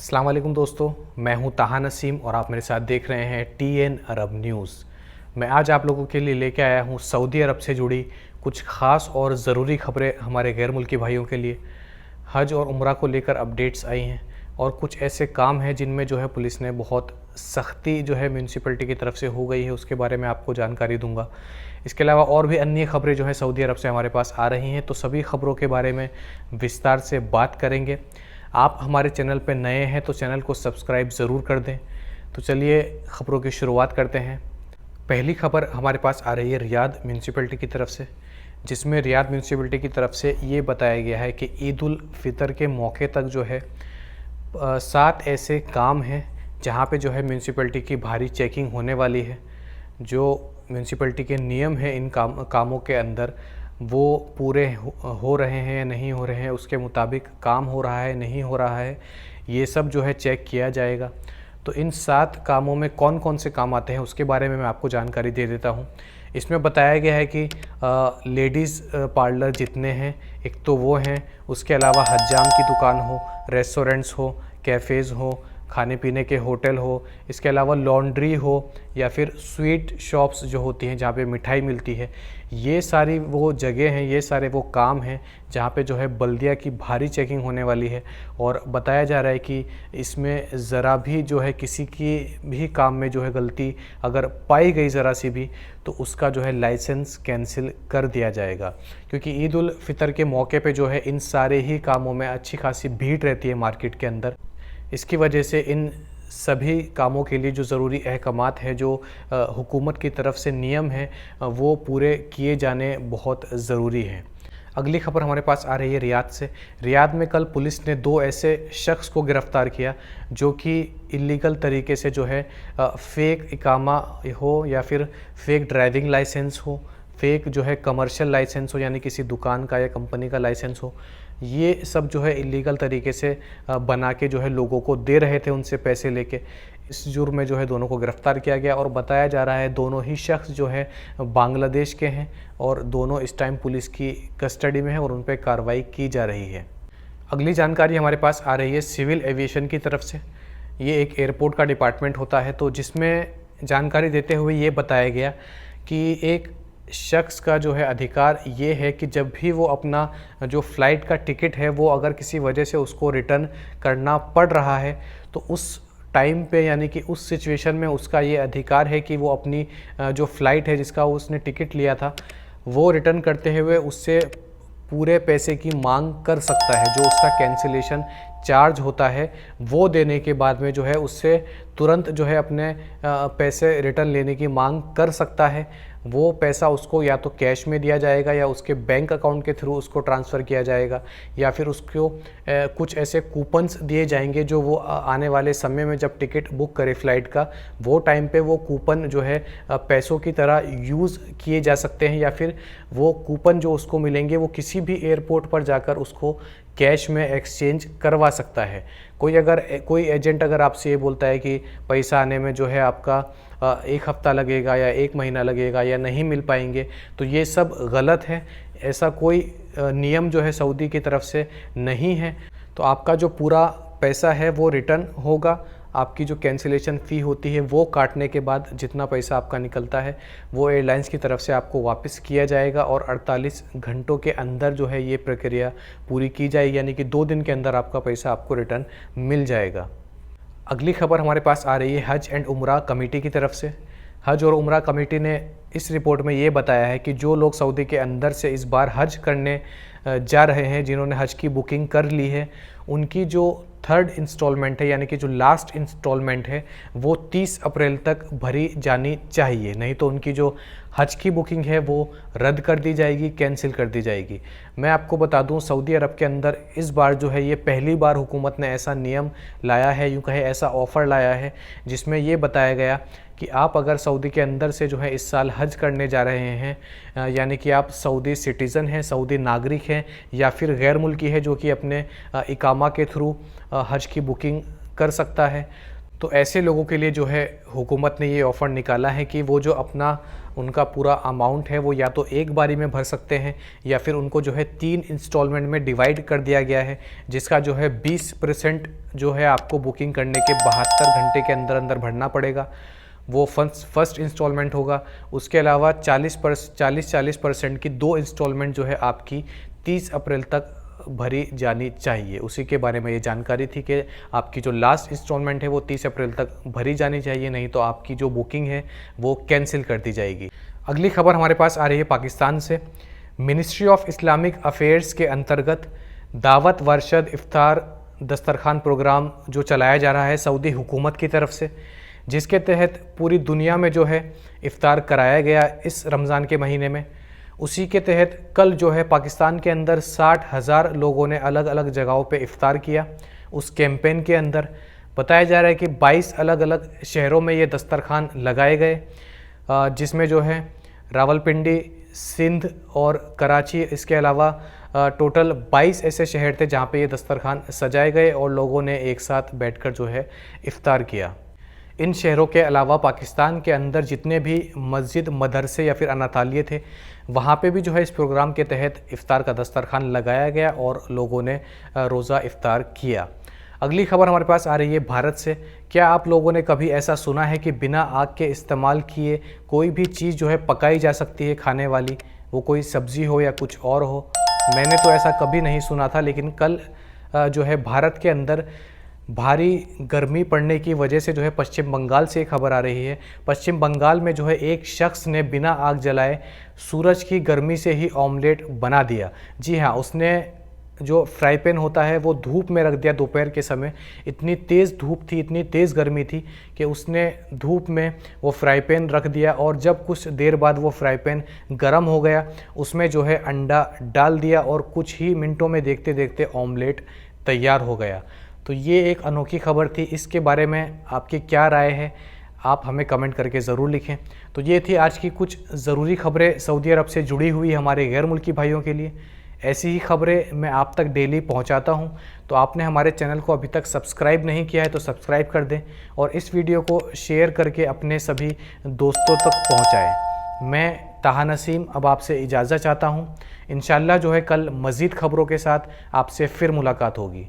अस्सलाम वालेकुम दोस्तों, मैं हूं ताहा नसीम और आप मेरे साथ देख रहे हैं TN अरब न्यूज़। मैं आज आप लोगों के लिए लेके आया हूं सऊदी अरब से जुड़ी कुछ ख़ास और ज़रूरी खबरें हमारे गैर मुल्की भाइयों के लिए। हज और उम्रा को लेकर अपडेट्स आई हैं और कुछ ऐसे काम हैं जिनमें जो है पुलिस ने बहुत सख्ती जो है म्यूनसिपैलिटी की तरफ से हो गई है, उसके बारे में आपको जानकारी दूंगा। इसके अलावा और भी अन्य खबरें जो है सऊदी अरब से हमारे पास आ रही हैं, तो सभी खबरों के बारे में विस्तार से बात करेंगे। आप हमारे चैनल पर नए हैं तो चैनल को सब्सक्राइब ज़रूर कर दें। तो चलिए खबरों की शुरुआत करते हैं। पहली खबर हमारे पास आ रही है रियाद म्यूनसिपैलिटी की तरफ से, जिसमें रियाद म्यूनसिपैलिटी की तरफ से ये बताया गया है कि ईद उल फितर के मौके तक जो है 7 ऐसे काम हैं जहाँ पे जो है म्यूनसिपैलिटी की भारी चेकिंग होने वाली है। जो म्यूनसिपैलिटी के नियम हैं इन कामों के अंदर वो पूरे हो रहे हैं या नहीं हो रहे हैं, उसके मुताबिक काम हो रहा है नहीं हो रहा है, ये सब जो है चेक किया जाएगा। तो इन 7 कामों में कौन कौन से काम आते हैं उसके बारे में मैं आपको जानकारी दे देता हूँ। इसमें बताया गया है कि लेडीज़ पार्लर जितने हैं एक तो वो हैं, उसके अलावा हज्जाम की दुकान हो, रेस्टोरेंट्स हो, कैफ़ेज़ हो, खाने पीने के होटल हो, इसके अलावा लॉन्ड्री हो या फिर स्वीट शॉप्स जो होती हैं जहाँ पे मिठाई मिलती है, ये सारी वो जगह हैं, ये सारे वो काम हैं जहाँ पे जो है बल्दिया की भारी चेकिंग होने वाली है। और बताया जा रहा है कि इसमें ज़रा भी जो है किसी की भी काम में जो है गलती अगर पाई गई ज़रा सी भी तो उसका जो है लाइसेंस कैंसिल कर दिया जाएगा, क्योंकि ईद उल फितर के मौके पे जो है इन सारे ही कामों में अच्छी खासी भीड़ रहती है मार्केट के अंदर। इसकी वजह से इन सभी कामों के लिए जो ज़रूरी अहकामात हैं, जो हुकूमत की तरफ से नियम हैं, वो पूरे किए जाने बहुत ज़रूरी हैं। अगली खबर हमारे पास आ रही है रियाद से। रियाद में कल पुलिस ने 2 ऐसे शख्स को गिरफ़्तार किया जो कि इलीगल तरीके से जो है फ़ेक इकामा हो या फिर फ़ेक ड्राइविंग लाइसेंस हो, फ़ेक जो है कमर्शियल लाइसेंस हो यानी किसी दुकान का या कंपनी का लाइसेंस हो, ये सब जो है इलीगल तरीके से बना के जो है लोगों को दे रहे थे उनसे पैसे लेके। इस जुर्म में जो है दोनों को गिरफ़्तार किया गया और बताया जा रहा है दोनों ही शख्स जो है बांग्लादेश के हैं और दोनों इस टाइम पुलिस की कस्टडी में है और उन पर कार्रवाई की जा रही है। अगली जानकारी हमारे पास आ रही है सिविल एविएशन की तरफ से। ये एक एयरपोर्ट का डिपार्टमेंट होता है, तो जिसमें जानकारी देते हुए ये बताया गया कि एक शख्स का जो है अधिकार ये है कि जब भी वो अपना जो फ़्लाइट का टिकट है वो अगर किसी वजह से उसको रिटर्न करना पड़ रहा है तो उस टाइम पे यानी कि उस सिचुएशन में उसका ये अधिकार है कि वो अपनी जो फ़्लाइट है जिसका उसने टिकट लिया था वो रिटर्न करते हुए उससे पूरे पैसे की मांग कर सकता है। जो उसका कैंसिलेशन चार्ज होता है वो देने के बाद में जो है उससे तुरंत जो है अपने पैसे रिटर्न लेने की मांग कर सकता है। वो पैसा उसको या तो कैश में दिया जाएगा या उसके बैंक अकाउंट के थ्रू उसको ट्रांसफ़र किया जाएगा या फिर उसको कुछ ऐसे कूपन्स दिए जाएंगे जो वो आने वाले समय में जब टिकट बुक करे फ़्लाइट का, वो टाइम पे वो कूपन जो है पैसों की तरह यूज़ किए जा सकते हैं या फिर वो कूपन जो उसको मिलेंगे वो किसी भी एयरपोर्ट पर जाकर उसको कैश में एक्सचेंज करवा सकता है। कोई एजेंट अगर आपसे ये बोलता है कि पैसा आने में जो है आपका 1 हफ़्ता लगेगा या 1 महीना लगेगा या नहीं मिल पाएंगे, तो ये सब गलत है। ऐसा कोई नियम जो है सऊदी की तरफ से नहीं है। तो आपका जो पूरा पैसा है वो रिटर्न होगा। आपकी जो कैंसिलेशन फ़ी होती है वो काटने के बाद जितना पैसा आपका निकलता है वो एयरलाइंस की तरफ से आपको वापस किया जाएगा और 48 घंटों के अंदर जो है ये प्रक्रिया पूरी की जाएगी, यानी कि 2 दिन के अंदर आपका पैसा आपको रिटर्न मिल जाएगा। अगली खबर हमारे पास आ रही है हज एंड उम्रा कमेटी की तरफ से। हज और उम्रा कमेटी ने इस रिपोर्ट में ये बताया है कि जो लोग सऊदी के अंदर से इस बार हज करने जा रहे हैं, जिन्होंने हज की बुकिंग कर ली है, उनकी जो 3rd इंस्टॉलमेंट है यानी कि जो लास्ट इंस्टॉलमेंट है वो 30 अप्रैल तक भरी जानी चाहिए, नहीं तो उनकी जो हज की बुकिंग है वो रद्द कर दी जाएगी, कैंसिल कर दी जाएगी। मैं आपको बता दूं सऊदी अरब के अंदर इस बार जो है ये पहली बार हुकूमत ने ऐसा नियम लाया है, यूँ कहे ऐसा ऑफ़र लाया है जिसमें ये बताया गया कि आप अगर सऊदी के अंदर से जो है इस साल हज करने जा रहे हैं, यानी कि आप सऊदी सिटीज़न हैं, सऊदी नागरिक हैं या फिर गैर मुल्की है जो कि अपने इकामा के थ्रू हज की बुकिंग कर सकता है, तो ऐसे लोगों के लिए जो है हुकूमत ने ये ऑफ़र निकाला है कि वो जो अपना उनका पूरा अमाउंट है वो या तो एक बारी में भर सकते हैं या फिर उनको जो है 3 इंस्टॉलमेंट में डिवाइड कर दिया गया है, जिसका जो है 20% जो है आपको बुकिंग करने के 72 घंटे के अंदर अंदर भरना पड़ेगा। वो फर्स्ट इंस्टॉलमेंट होगा। उसके अलावा 40% की 2 इंस्टॉलमेंट जो है आपकी 30 अप्रैल तक भरी जानी चाहिए। उसी के बारे में ये जानकारी थी कि आपकी जो लास्ट इंस्टॉलमेंट है वो 30 अप्रैल तक भरी जानी चाहिए, नहीं तो आपकी जो बुकिंग है वो कैंसिल कर दी जाएगी। अगली खबर हमारे पास आ रही है पाकिस्तान से। मिनिस्ट्री ऑफ इस्लामिक अफेयर्स के अंतर्गत दावत वर्शद इफ्तार दस्तरखान प्रोग्राम जो चलाया जा रहा है सऊदी हुकूमत की तरफ से, जिसके तहत पूरी दुनिया में जो है इफ्तार कराया गया इस रमज़ान के महीने में, उसी के तहत कल जो है पाकिस्तान के अंदर 60,000 लोगों ने अलग अलग जगहों पे इफ्तार किया। उस कैंपेन के अंदर बताया जा रहा है कि 22 अलग अलग शहरों में ये दस्तरखान लगाए गए, जिसमें जो है रावलपिंडी, सिंध और कराची, इसके अलावा टोटल 22 ऐसे शहर थे जहाँ पे ये दस्तरखान सजाए गए और लोगों ने एक साथ बैठकर जो है इफ्तार किया। इन शहरों के अलावा पाकिस्तान के अंदर जितने भी मस्जिद, मदरसे या फिर अनाथालय थे, वहाँ पे भी जो है इस प्रोग्राम के तहत इफ्तार का दस्तरखान लगाया गया और लोगों ने रोज़ा इफ्तार किया। अगली खबर हमारे पास आ रही है भारत से। क्या आप लोगों ने कभी ऐसा सुना है कि बिना आग के इस्तेमाल किए कोई भी चीज़ जो है पकाई जा सकती है खाने वाली, वो कोई सब्ज़ी हो या कुछ और हो? मैंने तो ऐसा कभी नहीं सुना था, लेकिन कल जो है भारत के अंदर भारी गर्मी पड़ने की वजह से जो है पश्चिम बंगाल से एक खबर आ रही है। पश्चिम बंगाल में जो है एक शख्स ने बिना आग जलाए सूरज की गर्मी से ही ऑमलेट बना दिया। जी हाँ, उसने जो फ्राई पैन होता है वो धूप में रख दिया दोपहर के समय। इतनी तेज़ धूप थी, इतनी तेज़ गर्मी थी कि उसने धूप में वो फ्राई पैन रख दिया और जब कुछ देर बाद वो फ्राई पैन गर्म हो गया, उसमें जो है अंडा डाल दिया और कुछ ही मिनटों में देखते देखते ऑमलेट तैयार हो गया। तो ये एक अनोखी खबर थी। इसके बारे में आपकी क्या राय है, आप हमें कमेंट करके ज़रूर लिखें। तो ये थी आज की कुछ ज़रूरी खबरें सऊदी अरब से जुड़ी हुई हमारे गैर मुल्की भाइयों के लिए। ऐसी ही खबरें मैं आप तक डेली पहुंचाता हूं, तो आपने हमारे चैनल को अभी तक सब्सक्राइब नहीं किया है तो सब्सक्राइब कर दें और इस वीडियो को शेयर करके अपने सभी दोस्तों तक पहुंचाएं। मैं ताहा नसीम अब आपसे इजाज़त चाहता हूं। इंशाल्लाह जो है कल मज़ीद खबरों के साथ आपसे फिर मुलाकात होगी।